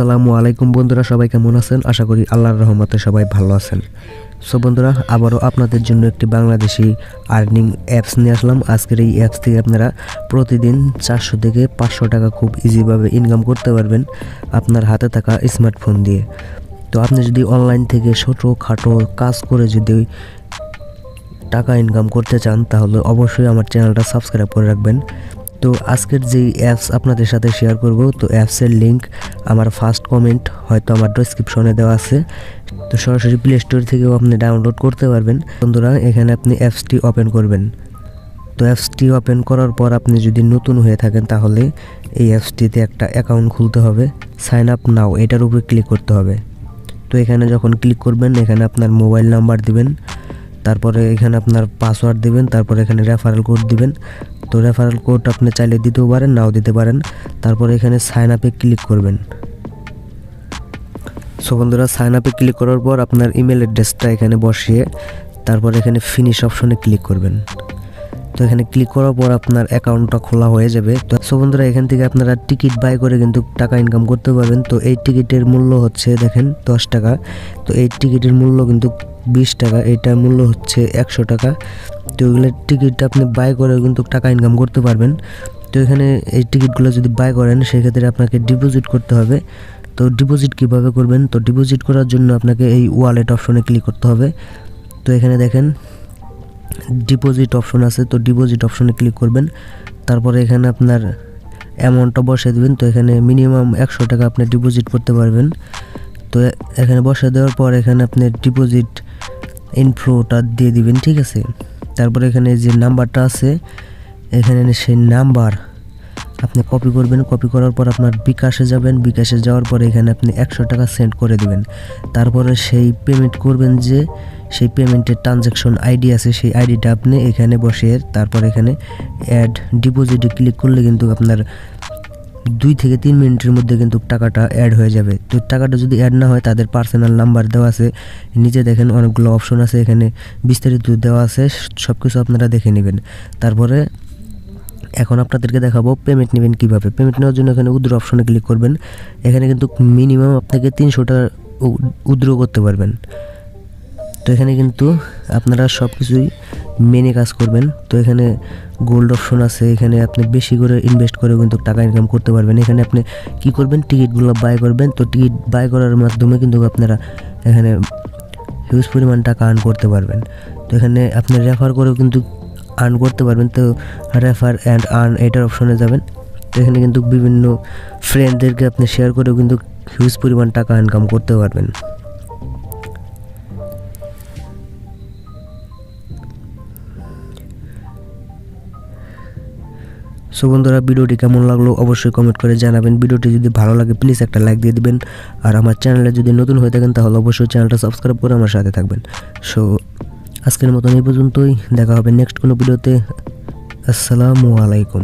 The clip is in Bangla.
আসসালামু আলাইকুম বন্ধুরা, সবাই কেমন আছেন? আশা করি আল্লাহর রহমতে সবাই ভালো আছেন। সো বন্ধুরা, আবারও আপনাদের জন্য একটি বাংলাদেশি আর্নিং অ্যাপস নিয়ে আসলাম। আজকের এই অ্যাপস থেকে আপনারা প্রতিদিন 400 থেকে 500 টাকা খুব ইজিভাবে ইনকাম করতে পারবেন আপনার হাতে থাকা স্মার্টফোন দিয়ে। তো আপনি যদি অনলাইন থেকে ছোটোখাটো কাজ করে যদি টাকা ইনকাম করতে চান তাহলে অবশ্যই আমার চ্যানেলটা সাবস্ক্রাইব করে রাখবেন। তো আজকের যেই অ্যাপস আপনাদের সাথে শেয়ার করব, তো অ্যাপসের লিঙ্ক আমার ফার্স্ট কমেন্ট হয়তো আমার ডেসক্রিপশনে দেওয়া আছে। তো সরাসরি প্লে স্টোর থেকেও আপনি ডাউনলোড করতে পারবেন। বন্ধুরা, এখানে আপনি অ্যাপসটি ওপেন করবেন। তো অ্যাপসটি ওপেন করার পর আপনি যদি নতুন হয়ে থাকেন তাহলে এই অ্যাপসটিতে একটা অ্যাকাউন্ট খুলতে হবে। সাইন আপ নাও এটার উপরে ক্লিক করতে হবে। তো এখানে যখন ক্লিক করবেন এখানে আপনার মোবাইল নাম্বার দিবেন, তারপরে এখানে আপনার পাসওয়ার্ড দিবেন, তারপরে এখানে রেফারেল কোড দিবেন। তো রেফারেল কোড আপনি চাইলে দিতেও পারেন, নাও দিতে পারেন। তারপরে এখানে সাইন আপে ক্লিক করবেন। সো বন্ধুরা, সাইন আপে ক্লিক করার পর আপনার ইমেল অ্যাড্রেসটা এখানে বসিয়ে তারপর এখানে ফিনিশ অপশনে ক্লিক করবেন। তো এখানে ক্লিক করার পর আপনার অ্যাকাউন্টটা খোলা হয়ে যাবে। তো সো বন্ধুরা, এখান থেকে আপনারা টিকিট বাই করে কিন্তু টাকা ইনকাম করতে পারবেন। তো এই টিকিটের মূল্য হচ্ছে দেখেন 10 টাকা। তো এই টিকিটের মূল্য কিন্তু 20 টাকা, এটার মূল্য হচ্ছে 100 টাকা। তো এগুলো টিকিটটা আপনি বাই করে কিন্তু টাকা ইনকাম করতে পারবেন। তো এখানে এই টিকিটগুলো যদি বাই করেন সেক্ষেত্রে আপনাকে ডিপোজিট করতে হবে। তো ডিপোজিট কিভাবে করবেন? তো ডিপোজিট করার জন্য আপনাকে এই ওয়ালেট অপশনে ক্লিক করতে হবে। তো এখানে দেখেন ডিপোজিট অপশন আছে, তো ডিপোজিট অপশনে ক্লিক করবেন। তারপরে এখানে আপনার অ্যামাউন্টটা বসিয়ে দেবেন। তো এখানে মিনিমাম 100 টাকা আপনি ডিপোজিট করতে পারবেন। তো এখানে বসিয়ে দেওয়ার পর এখানে আপনি ডিপোজিট ইনফোটা দিয়ে দিবেন, ঠিক আছে। তারপরে এখানে যে নাম্বারটা আছে এখানে সেই নাম্বার আপনি কপি করবেন। কপি করার পর আপনার বিকাশে যাবেন। বিকাশে যাওয়ার পরে এখানে আপনি 100 টাকা সেন্ড করে দিবেন। তারপরে সেই পেমেন্ট করবেন, যে সেই পেমেন্টের ট্রানজ্যাকশন আইডি আছে সেই আইডিটা আপনি এখানে বসিয়ে তারপর এখানে অ্যাড ডিপোজিটে ক্লিক করলে কিন্তু আপনার 2 থেকে 3 মিনিটের মধ্যে কিন্তু টাকাটা অ্যাড হয়ে যাবে। তো টাকাটা যদি অ্যাড না হয় তাদের পার্সোনাল নাম্বার দেওয়া আছে, নিচে দেখেন অনেকগুলো অপশন আছে, এখানে বিস্তারিত দেওয়া আছে, সব কিছু আপনারা দেখে নেবেন। তারপরে এখন আপনাদেরকে দেখাবো পেমেন্ট নেবেন কীভাবে। পেমেন্ট নেওয়ার জন্য এখানে উইথড্র অপশনে ক্লিক করবেন। এখানে কিন্তু মিনিমাম আপনাকে 300 টাকা উইথড্র করতে পারবেন। তো এখানে কিন্তু আপনারা সব কিছুই মেনে কাজ করবেন। তো এখানে গোল্ড অপশন আছে, এখানে আপনি বেশি করে ইনভেস্ট করে কিন্তু টাকা ইনকাম করতে পারবেন। এখানে আপনি কি করবেন? টিকিটগুলো বাই করবেন। তো টিকিট বাই করার মাধ্যমে কিন্তু আপনারা এখানে হিউজ পরিমাণ টাকা আর্ন করতে পারবেন। তো এখানে আপনি রেফার করেও কিন্তু আর্ন করতে পারবেন। তো রেফার অ্যান্ড আর্ন এটার অপশনে যাবেন। তো এখানে কিন্তু বিভিন্ন ফ্রেন্ডদেরকে আপনি শেয়ার করেও কিন্তু হিউজ পরিমাণ টাকা ইনকাম করতে পারবেন। সো বন্ধুরা, ভিডিওটি কেমন লাগলো অবশ্যই কমেন্ট করে জানাবেন। ভিডিওটি যদি ভালো লাগে প্লিজ একটা লাইক দিয়ে দিবেন। আর আমার চ্যানেলে যদি নতুন হয়ে থাকেন তাহলে অবশ্যই চ্যানেলটা সাবস্ক্রাইব করে আমার সাথে থাকবেন। সো আজকের মতন এই পর্যন্তই, দেখা হবে নেক্সট কোনো ভিডিওতে। আসসালামু আলাইকুম।